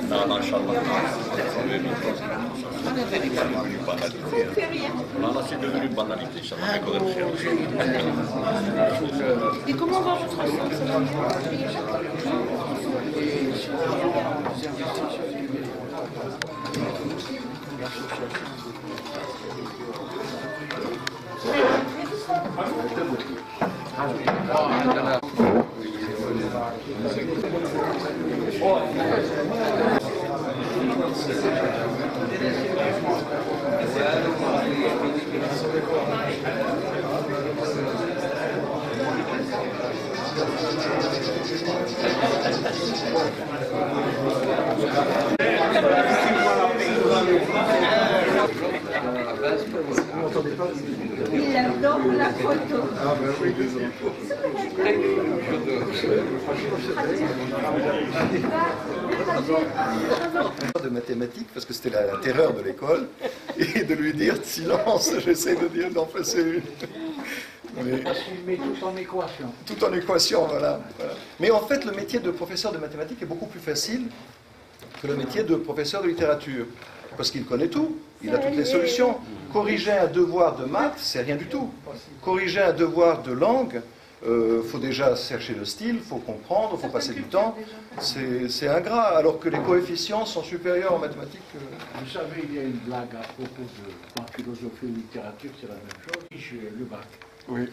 Non, non, Inch'Allah. Non, c'est devenu une banalité. Et comment va votre santé? Il adore la photo. Ah ben oui, désolé. De mathématiques, parce que c'était la terreur de l'école, et de lui dire silence, j'essaie de dire d'en passer une. Mais, parce qu'il met tout en équation. Tout en équation, voilà. Mais en fait, le métier de professeur de mathématiques est beaucoup plus facile que le métier de professeur de littérature. Parce qu'il connaît tout, il a toutes les solutions. Corriger un devoir de maths, c'est rien du tout. Corriger un devoir de langue, faut déjà chercher le style, faut comprendre, il faut passer du temps. C'est ingrat, alors que les coefficients sont supérieurs en mathématiques. Vous savez, il y a une blague à propos de en philosophie et littérature, c'est la même chose. J'ai le bac. Oui.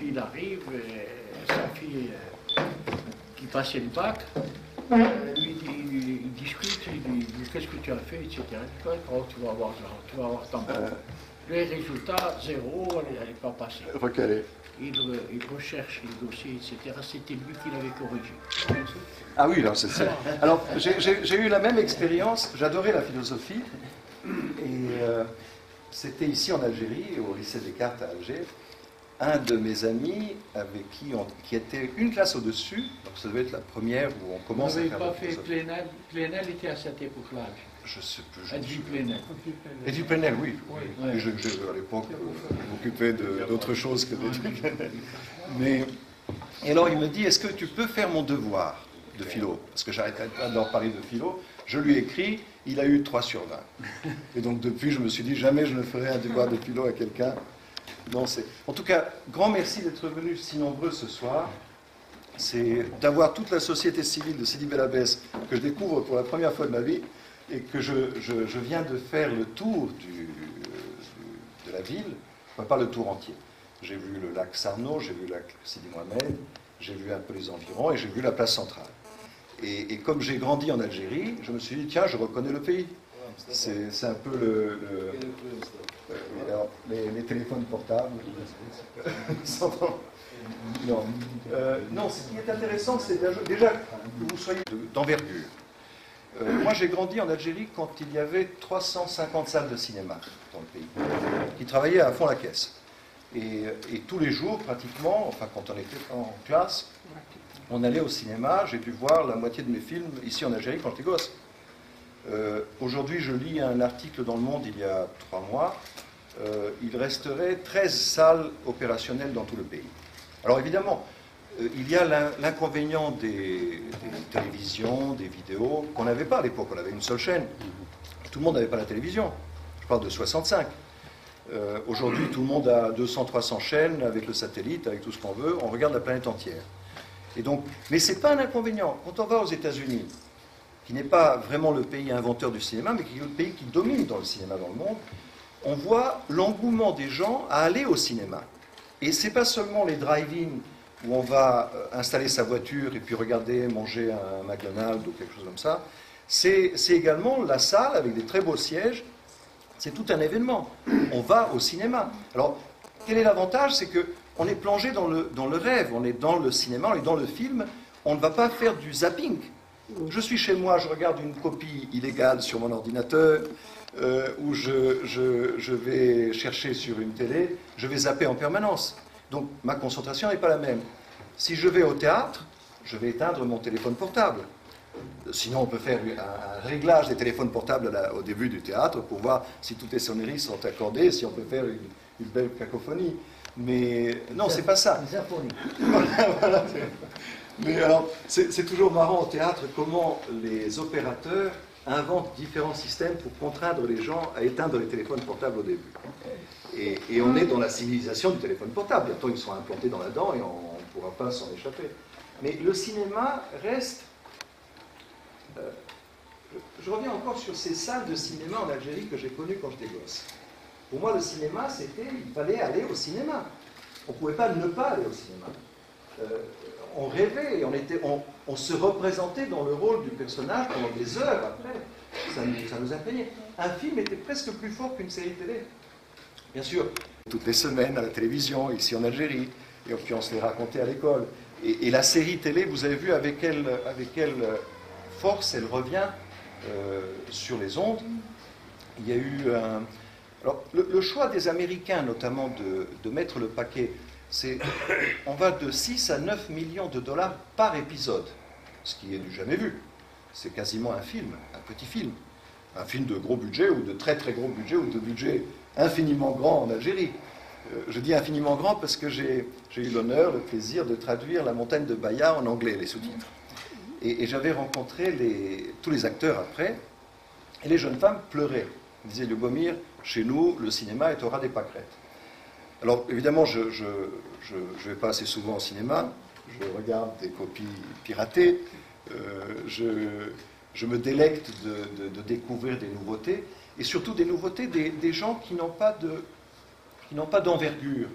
Il arrive, sa fille qui passait le bac, il discute, il dit qu'est-ce que tu as fait, etc. Oh, tu vas avoir tant bon. Les résultats, zéro, elle n'est pas passée. Recalé. Il recherche les dossiers, etc. C'était lui qui l'avait corrigé. Ah oui, alors c'est ça. Alors, j'ai eu la même expérience, j'adorais la philosophie, et c'était ici en Algérie, au lycée Descartes à Alger, un de mes amis avec qui était une classe au-dessus, donc ça devait être la première où on commence à faire. Vous n'avez pas fait Plenel? Plenel était à cette époque-là. Je sais plus. Edwy Plenel. Edwy Plenel, oui. Oui. Oui. À l'époque, je m'occupais d'autre chose que d'Edwy Plenel. Mais, et alors il me dit, est-ce que tu peux faire mon devoir de philo? Parce que j'arrêtais pas d'en parler de philo. Je lui ai écrit, il a eu 3 sur 20. Et donc depuis, je me suis dit, jamais je ne ferai un devoir de philo à quelqu'un. Non, en tout cas, grand merci d'être venus si nombreux ce soir. C'est d'avoir toute la société civile de Sidi Bel Abbès que je découvre pour la première fois de ma vie et que je viens de faire le tour de la ville, enfin pas le tour entier. J'ai vu le lac Sarno, j'ai vu le lac Sidi Mohamed, j'ai vu un peu les environs et j'ai vu la place centrale. Et comme j'ai grandi en Algérie, je me suis dit, tiens, je reconnais le pays. C'est un peu les téléphones portables. Non. Non, ce qui est intéressant, c'est déjà que vous soyez d'envergure. Moi, j'ai grandi en Algérie quand il y avait 350 salles de cinéma dans le pays, qui travaillaient à fond la caisse. Et tous les jours, pratiquement, enfin quand on était en classe, on allait au cinéma. J'ai pu voir la moitié de mes films ici en Algérie quand j'étais gosse. Aujourd'hui, je lis un article dans Le Monde il y a 3 mois. Il resterait 13 salles opérationnelles dans tout le pays. Alors évidemment, il y a l'inconvénient des télévisions, des vidéos, qu'on n'avait pas à l'époque. On avait une seule chaîne. Tout le monde n'avait pas la télévision. Je parle de 65. Aujourd'hui, tout le monde a 200-300 chaînes avec le satellite, avec tout ce qu'on veut. On regarde la planète entière. Et donc, mais ce n'est pas un inconvénient. Quand on va aux États-Unis, qui n'est pas vraiment le pays inventeur du cinéma, mais qui est le pays qui domine dans le cinéma dans le monde, on voit l'engouement des gens à aller au cinéma. Et ce n'est pas seulement les drive-in où on va installer sa voiture et puis regarder, manger un McDonald's ou quelque chose comme ça. C'est également la salle avec des très beaux sièges. C'est tout un événement. On va au cinéma. Alors, quel est l'avantage? C'est qu'on est plongé dans le rêve. On est dans le cinéma, on est dans le film. On ne va pas faire du zapping. Je suis chez moi, je regarde une copie illégale sur mon ordinateur, ou je vais chercher sur une télé, je vais zapper en permanence. Donc ma concentration n'est pas la même. Si je vais au théâtre, je vais éteindre mon téléphone portable. Sinon, on peut faire un réglage des téléphones portables au début du théâtre pour voir si toutes les sonneries sont accordées, si on peut faire une belle cacophonie. Mais non, c'est pas ça. Les Japonais. Voilà. Mais alors, c'est toujours marrant au théâtre comment les opérateurs inventent différents systèmes pour contraindre les gens à éteindre les téléphones portables au début. Et on est dans la civilisation du téléphone portable. Bientôt, ils sont implantés dans la dent et on ne pourra pas s'en échapper. Mais le cinéma reste... je reviens encore sur ces salles de cinéma en Algérie que j'ai connues quand j'étais gosse. Pour moi, le cinéma, c'était... Il fallait aller au cinéma. On ne pouvait pas ne pas aller au cinéma. On rêvait, on se représentait dans le rôle du personnage pendant des heures après. Ça nous imprégnait. Un film était presque plus fort qu'une série télé. Bien sûr, toutes les semaines à la télévision, ici en Algérie, et puis on se les racontait à l'école. Et la série télé, vous avez vu avec quelle force elle revient sur les ondes. Il y a eu un... Alors, le choix des Américains, notamment, de mettre le paquet, c'est on va de 6 à 9 millions de dollars par épisode, ce qui est du jamais vu. C'est quasiment un film, un petit film. Un film de gros budget, ou de très très gros budget, ou de budget infiniment grand en Algérie. Je dis infiniment grand parce que j'ai eu l'honneur, le plaisir de traduire La Montagne de Baïa en anglais, les sous-titres. Et j'avais rencontré tous les acteurs après, et les jeunes femmes pleuraient. Ils disaient, Lubomir, chez nous, le cinéma est au ras des pâquerettes. Alors, évidemment, je ne vais pas assez souvent au cinéma, je regarde des copies piratées, je me délecte de découvrir des nouveautés, et surtout des nouveautés des gens qui n'ont pas d'envergure,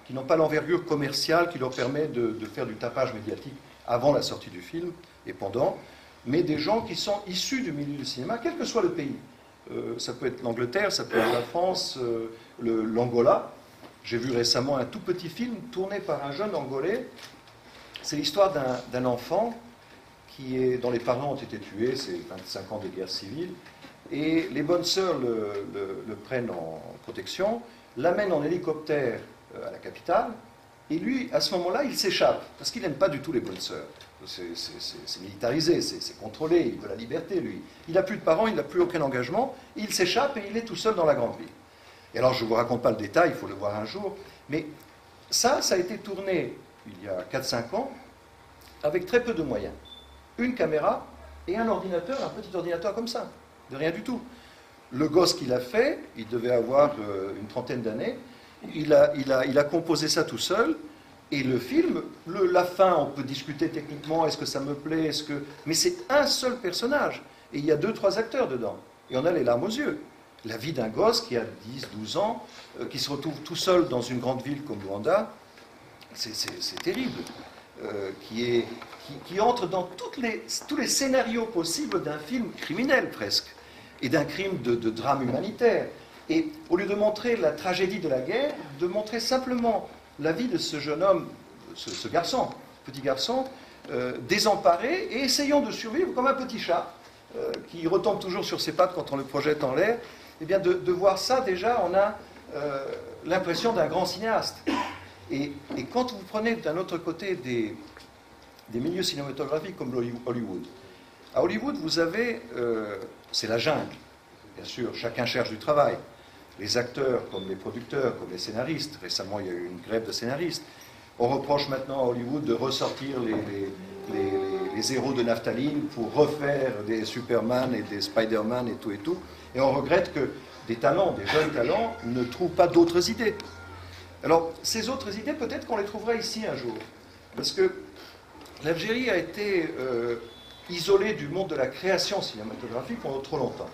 qui n'ont pas l'envergure commerciale qui leur permet de faire du tapage médiatique avant la sortie du film et pendant, mais des gens qui sont issus du milieu du cinéma, quel que soit le pays. Ça peut être l'Angleterre, ça peut être la France, l'Angola. J'ai vu récemment un tout petit film tourné par un jeune Angolais. C'est l'histoire d'un enfant dont les parents ont été tués, c'est 25 ans de guerre civile, et les bonnes sœurs le prennent en protection, l'amènent en hélicoptère à la capitale, et lui, à ce moment-là, il s'échappe, parce qu'il n'aime pas du tout les bonnes sœurs. C'est militarisé, c'est contrôlé, il veut la liberté, lui. Il n'a plus de parents, il n'a plus aucun engagement, il s'échappe et il est tout seul dans la grande ville. Et alors, je ne vous raconte pas le détail, il faut le voir un jour, mais ça a été tourné il y a 4-5 ans, avec très peu de moyens. Une caméra et un ordinateur, un petit ordinateur comme ça, de rien du tout. Le gosse qui l'a fait, il devait avoir une trentaine d'années, il a composé ça tout seul, et le film, la fin, on peut discuter techniquement, est-ce que ça me plaît, mais c'est un seul personnage, et il y a 2-3 acteurs dedans, et on a les larmes aux yeux. La vie d'un gosse qui a 10-12 ans, qui se retrouve tout seul dans une grande ville comme Luanda, c'est terrible, qui entre dans tous les scénarios possibles d'un film criminel presque, et d'un crime de drame humanitaire. Et au lieu de montrer la tragédie de la guerre, de montrer simplement la vie de ce jeune homme, ce garçon, petit garçon, désemparé, et essayant de survivre comme un petit chat, qui retombe toujours sur ses pattes quand on le projette en l'air. Eh bien, de voir ça, déjà, on a l'impression d'un grand cinéaste. Et quand vous prenez d'un autre côté des milieux cinématographiques comme Hollywood, à Hollywood, vous avez... c'est la jungle, bien sûr, chacun cherche du travail. Les acteurs, comme les producteurs, comme les scénaristes. Récemment, il y a eu une grève de scénaristes. On reproche maintenant à Hollywood de ressortir les héros de naphtaline pour refaire des Superman et des Spider-Man et tout. Et on regrette que des jeunes talents, ne trouvent pas d'autres idées. Alors, ces autres idées, peut-être qu'on les trouverait ici un jour. Parce que l'Algérie a été isolée du monde de la création cinématographique pendant trop longtemps.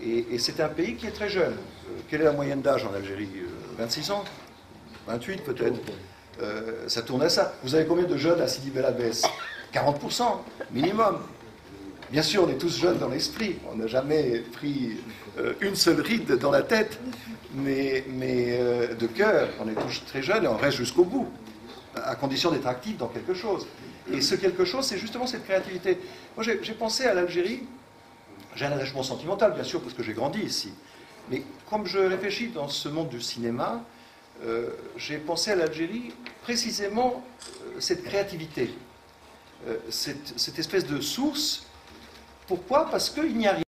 Et c'est un pays qui est très jeune. Quelle est la moyenne d'âge en Algérie? 26 ans? 28 peut-être? Ça tourne à ça. Vous avez combien de jeunes à Sidi Bel Abbès? 40% minimum. Bien sûr, on est tous jeunes dans l'esprit. On n'a jamais pris une seule ride dans la tête, mais de cœur, on est tous très jeunes et on reste jusqu'au bout, à condition d'être actif dans quelque chose. Et ce quelque chose, c'est justement cette créativité. Moi, j'ai pensé à l'Algérie. J'ai un attachement sentimental, bien sûr, parce que j'ai grandi ici. Mais comme je réfléchis dans ce monde du cinéma, j'ai pensé à l'Algérie, précisément cette créativité, cette espèce de source. Pourquoi? Parce qu'il n'y a rien.